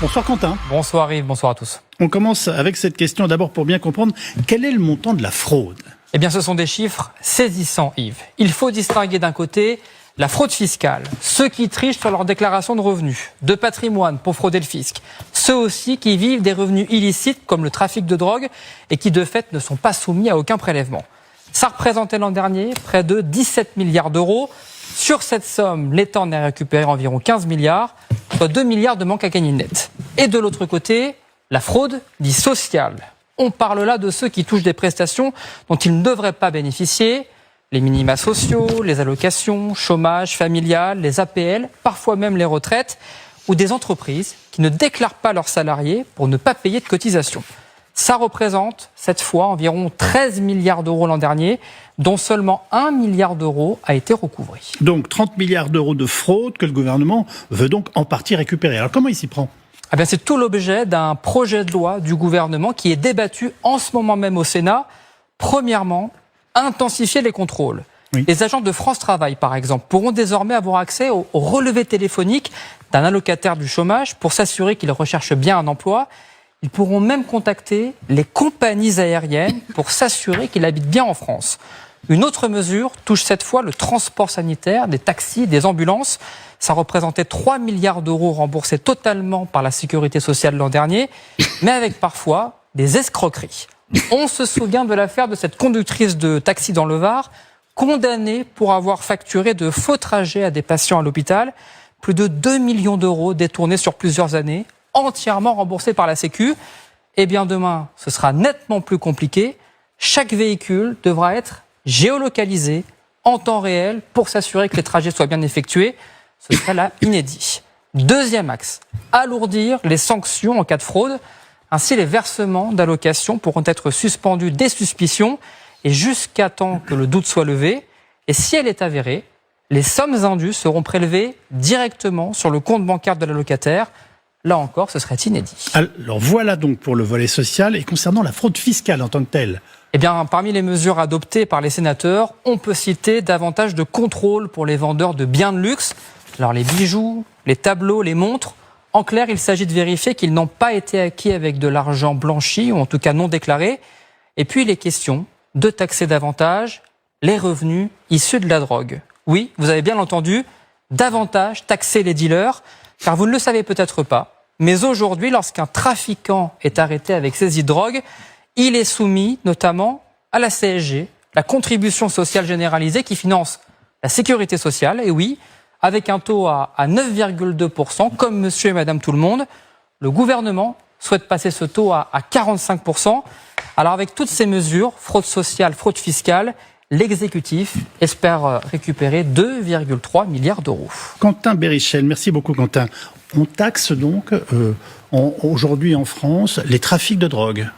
Bonsoir Quentin. Bonsoir Yves, bonsoir à tous. On commence avec cette question d'abord pour bien comprendre quel est le montant de la fraude. Eh bien ce sont des chiffres saisissants Yves. Il faut distinguer d'un côté la fraude fiscale, ceux qui trichent sur leur déclaration de revenus, de patrimoine pour frauder le fisc, ceux aussi qui vivent des revenus illicites comme le trafic de drogue et qui de fait ne sont pas soumis à aucun prélèvement. Ça représentait l'an dernier près de 17 milliards d'euros. Sur cette somme, l'État en a récupéré environ 15 milliards, soit 2 milliards de manque à gagner net. Et de l'autre côté, la fraude dite sociale. On parle là de ceux qui touchent des prestations dont ils ne devraient pas bénéficier, les minima sociaux, les allocations, chômage, familial, les APL, parfois même les retraites, ou des entreprises qui ne déclarent pas leurs salariés pour ne pas payer de cotisations. Ça représente, cette fois, environ 13 milliards d'euros l'an dernier, dont seulement 1 milliard d'euros a été recouvré. Donc 30 milliards d'euros de fraude que le gouvernement veut donc en partie récupérer. Alors comment il s'y prend ? Eh bien, c'est tout l'objet d'un projet de loi du gouvernement qui est débattu en ce moment même au Sénat. Premièrement, intensifier les contrôles. Oui. Les agents de France Travail, par exemple, pourront désormais avoir accès au relevé téléphonique d'un allocataire du chômage pour s'assurer qu'il recherche bien un emploi. Ils pourront même contacter les compagnies aériennes pour s'assurer qu'il habite bien en France. Une autre mesure touche cette fois le transport sanitaire, des taxis, des ambulances. Ça représentait 3 milliards d'euros remboursés totalement par la sécurité sociale l'an dernier, mais avec parfois des escroqueries. On se souvient de l'affaire de cette conductrice de taxi dans le Var, condamnée pour avoir facturé de faux trajets à des patients à l'hôpital. Plus de 2 millions d'euros détournés sur plusieurs années, entièrement remboursés par la Sécu. Eh bien demain, ce sera nettement plus compliqué. Chaque véhicule devra être géolocalisé en temps réel pour s'assurer que les trajets soient bien effectués. Ce serait là inédit. Deuxième axe, alourdir les sanctions en cas de fraude. Ainsi, les versements d'allocations pourront être suspendus dès suspicion et jusqu'à temps que le doute soit levé. Et si elle est avérée, les sommes indues seront prélevées directement sur le compte bancaire de l'allocataire. Là encore, ce serait inédit. Alors voilà donc pour le volet social. Et concernant la fraude fiscale en tant que telle ? Eh bien, parmi les mesures adoptées par les sénateurs, on peut citer davantage de contrôle pour les vendeurs de biens de luxe. Alors les bijoux, les tableaux, les montres. En clair, il s'agit de vérifier qu'ils n'ont pas été acquis avec de l'argent blanchi ou en tout cas non déclaré. Et puis il est question de taxer davantage les revenus issus de la drogue. Oui, vous avez bien entendu, davantage taxer les dealers, car vous ne le savez peut-être pas, mais aujourd'hui, lorsqu'un trafiquant est arrêté avec saisie de drogue, il est soumis notamment à la CSG, la contribution sociale généralisée qui finance la sécurité sociale, et oui, avec un taux à 9,2%, comme monsieur et madame tout le monde. Le gouvernement souhaite passer ce taux à 45%. Alors avec toutes ces mesures, fraude sociale, fraude fiscale, l'exécutif espère récupérer 2,3 milliards d'euros. Quentin Bérichel, merci beaucoup Quentin. On taxe donc aujourd'hui en France les trafics de drogue.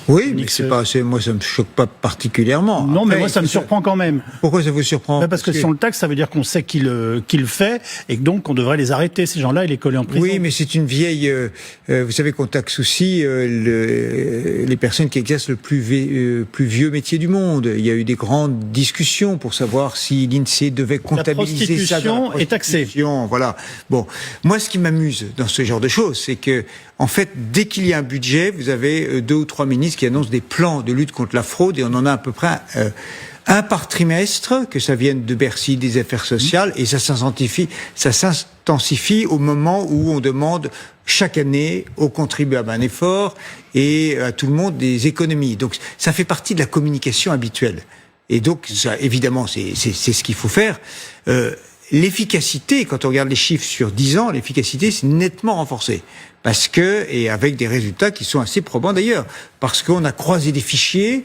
Oui, mais c'est pas, moi ça me choque pas particulièrement. Non, après, mais moi ça me surprend quand même. Pourquoi ça vous surprend ? Parce que si on le taxe, ça veut dire qu'on sait qu'il le fait et que donc on devrait les arrêter, ces gens-là, et les coller en prison. Oui, mais c'est une vieille... vous savez qu'on taxe aussi les personnes qui exercent le plus vieux métier du monde. Il y a eu des grandes discussions pour savoir si l'INSEE devait comptabiliser ça dans la prostitution est taxée. Voilà. Bon, moi ce qui m'amuse dans ce genre de choses, c'est que en fait, dès qu'il y a un budget, vous avez 2 ou 3 ministres qui annoncent des plans de lutte contre la fraude et on en a à peu près un par trimestre, que ça vienne de Bercy, des affaires sociales, et ça s'intensifie au moment où on demande chaque année aux contribuables un effort et à tout le monde des économies. Donc ça fait partie de la communication habituelle. Et donc, ça, évidemment, c'est ce qu'il faut faire. L'efficacité, quand on regarde les chiffres sur 10 ans, l'efficacité s'est nettement renforcée. Parce que, et avec des résultats qui sont assez probants d'ailleurs, parce qu'on a croisé des fichiers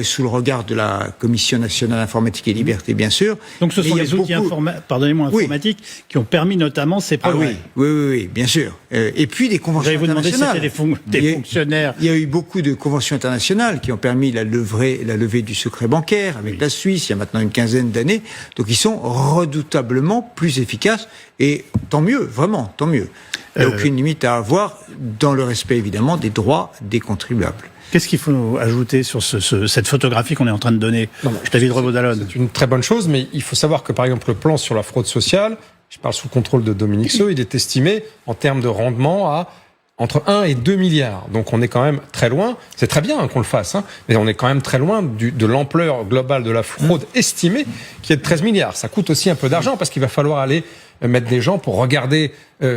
sous le regard de la Commission nationale informatique et liberté, bien sûr. Donc ce sont les outils informatiques qui ont permis notamment ces progrès. Oui, bien sûr. Et puis des conventions internationales. Si c'était des fonctionnaires. Il y a eu beaucoup de conventions internationales qui ont permis la levée du secret bancaire avec la Suisse il y a maintenant une quinzaine d'années. Donc ils sont redoutablement plus efficaces et tant mieux, vraiment, tant mieux. Il n'y a aucune limite à avoir, dans le respect évidemment des droits des contribuables. Qu'est-ce qu'il faut ajouter sur cette photographie qu'on est en train de donner ? David Rebaud-Dallon. C'est une très bonne chose, mais il faut savoir que par exemple le plan sur la fraude sociale je parle sous le contrôle de Dominique Seux, il est estimé en termes de rendement à entre 1 et 2 milliards. Donc on est quand même très loin. C'est très bien qu'on le fasse, mais on est quand même très loin de l'ampleur globale de la fraude estimée qui est de 13 milliards. Ça coûte aussi un peu d'argent parce qu'il va falloir aller mettre des gens pour regarder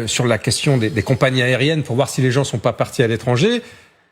sur la question des compagnies aériennes pour voir si les gens sont pas partis à l'étranger,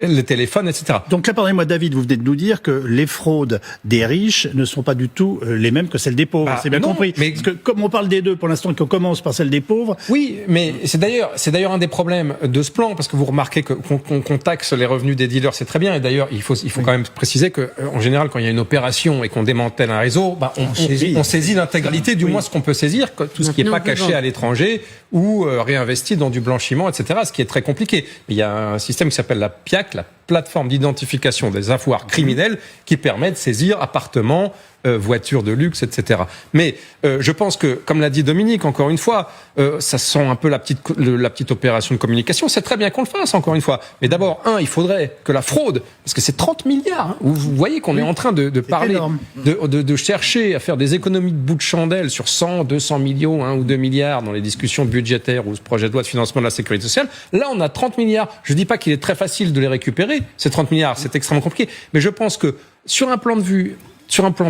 les téléphones, etc. Donc là, pardonnez-moi, David, vous venez de nous dire que les fraudes des riches ne sont pas du tout les mêmes que celles des pauvres. C'est bien compris. Mais parce que comme on parle des deux pour l'instant, qu'on commence par celle des pauvres. Oui, mais c'est d'ailleurs un des problèmes de ce plan, parce que vous remarquez qu'on taxe les revenus des dealers, c'est très bien. Et d'ailleurs, il faut quand même préciser que, en général, quand il y a une opération et qu'on démantèle un réseau, on saisit l'intégralité, du moins ce qu'on peut saisir, tout ce qui n'est pas caché à l'étranger ou réinvesti dans du blanchiment, etc. Ce qui est très compliqué. Il y a un système qui s'appelle la PIAC, la plateforme d'identification des avoirs criminels, qui permet de saisir appartements, voitures de luxe, etc. Mais je pense que, comme l'a dit Dominique, encore une fois, ça sent un peu la petite opération de communication. C'est très bien qu'on le fasse, encore une fois. Mais d'abord, il faudrait que la fraude, parce que c'est 30 milliards, vous voyez qu'on est en train de parler, de chercher à faire des économies de bout de chandelle sur 100, 200 millions, 1 ou 2 milliards dans les discussions budgétaires ou ce projet de loi de financement de la sécurité sociale. Là, on a 30 milliards. Je dis pas qu'il est très facile de les récupérer, ces 30 milliards, c'est extrêmement compliqué. Mais je pense que sur un plan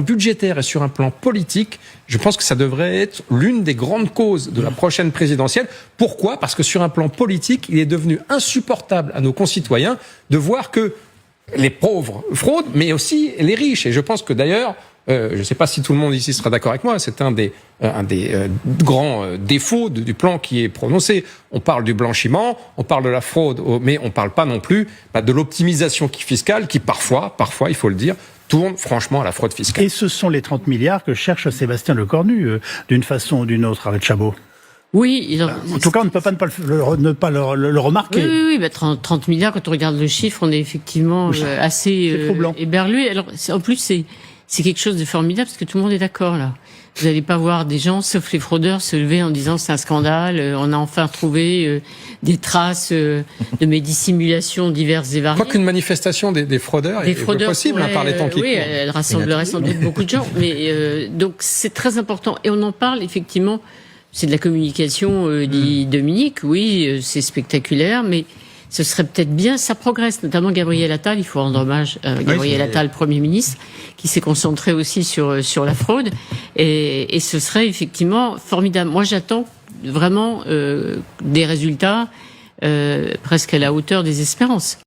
budgétaire et sur un plan politique, je pense que ça devrait être l'une des grandes causes de la prochaine présidentielle. Pourquoi ? Parce que sur un plan politique, il est devenu insupportable à nos concitoyens de voir que les pauvres fraudent, mais aussi les riches. Et je pense que d'ailleurs, je ne sais pas si tout le monde ici sera d'accord avec moi, c'est un des grands défauts du plan qui est prononcé. On parle du blanchiment, on parle de la fraude, mais on ne parle pas non plus de l'optimisation fiscale qui parfois, il faut le dire, tourne franchement à la fraude fiscale. Et ce sont les 30 milliards que cherche Sébastien Lecornu, d'une façon ou d'une autre, avec Chabot. Oui. En tout cas, on ne peut pas ne pas le remarquer. Oui, 30 milliards, quand on regarde le chiffre, on est effectivement assez éberlué. Alors, en plus, c'est quelque chose de formidable parce que tout le monde est d'accord, là. Vous n'allez pas voir des gens, sauf les fraudeurs, se lever en disant c'est un scandale, on a enfin retrouvé des traces de mes dissimulations diverses et variées. Je crois qu'une manifestation des fraudeurs est possible par les temps qui courent. Oui, elle rassemblerait sans doute beaucoup de gens. Mais donc c'est très important. Et on en parle effectivement, c'est de la communication, dit Dominique, oui, c'est spectaculaire, mais ce serait peut-être bien, ça progresse, notamment Gabriel Attal, il faut rendre hommage à Gabriel Attal, Premier ministre, qui s'est concentré aussi sur la fraude, et ce serait effectivement formidable. Moi, j'attends vraiment des résultats presque à la hauteur des espérances.